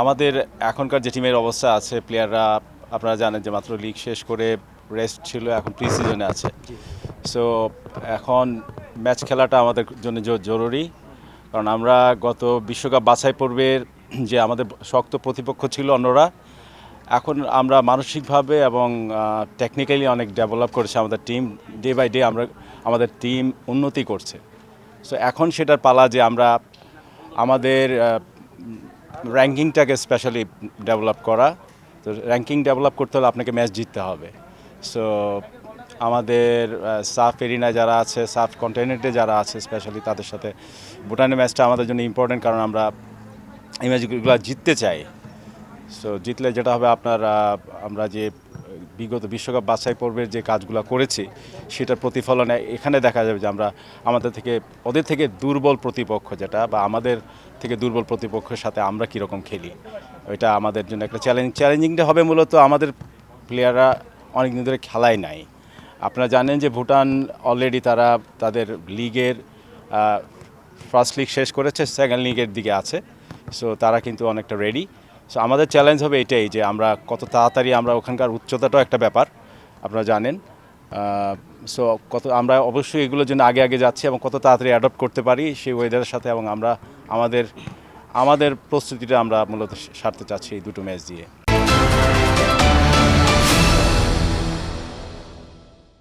আমাদের এখনকার যে টিমের অবস্থা আছে প্লেয়াররা আপনারা জানেন যে মাত্র লিগ শেষ করে রেস্ট ছিল, এখন প্রি সিজনে আছে। জি। সো এখন ম্যাচ খেলাটা আমাদের জন্য জরুরি, কারণ আমরা গত বিশ্বকাপ বাছাই পর্বের যে আমাদের শক্ত প্রতিপক্ষ ছিল অন্যরা, এখন আমরা মানসিকভাবে এবং টেকনিক্যালি অনেক ডেভেলপ করেছে আমাদের টিম। ডে বাই ডে আমাদের টিম উন্নতি করছে। সো এখন সেটার পালা যে আমরা আমাদের র্যাঙ্কিংটাকে স্পেশালি ডেভেলপ করা। তো র্যাঙ্কিং ডেভেলপ করতে হলে আপনাকে ম্যাচ জিততে হবে। সো আমাদের সাফ এরিনায় যারা আছে, সাফ কন্টিনেন্টে যারা আছে স্পেশালি তাদের সাথে ভুটানের ম্যাচটা আমাদের জন্য ইম্পর্টেন্ট, কারণ আমরা এই ম্যাচগুলো জিততে চাই। সো জিতলে যেটা হবে আপনার আমরা যে বিগত বিশ্বকাপ বাছাই পর্বের যে কাজগুলো করেছি সেটার প্রতিফলন এখানে দেখা যাবে যে আমরা ওদের থেকে দুর্বল প্রতিপক্ষ যেটা, বা আমাদের থেকে দুর্বল প্রতিপক্ষের সাথে আমরা কীরকম খেলি, এটা আমাদের জন্য একটা চ্যালেঞ্জিংটা হবে। মূলত আমাদের প্লেয়াররা অনেকদিন ধরে খেলায় নাই। আপনারা জানেন যে ভুটান অলরেডি তারা তাদের লিগের ফার্স্ট লিগ শেষ করেছে, সেকেন্ড লিগের দিকে আছে। সো তারা কিন্তু অনেকটা রেডি। সো আমাদের চ্যালেঞ্জ হবে এটাই যে আমরা কত তাড়াতাড়ি, আমরা ওখানকার উচ্চতাটাও একটা ব্যাপার আপনারা জানেন। সো আমরা অবশ্যই এগুলোর জন্য আগে আগে যাচ্ছি এবং কত তাড়াতাড়ি অ্যাডপ্ট করতে পারি সেই ওয়েদারের সাথে, এবং আমরা আমাদের আমাদের প্রস্তুতিটা আমরা মূলত সারতে চাচ্ছি এই দুটো ম্যাচ দিয়ে।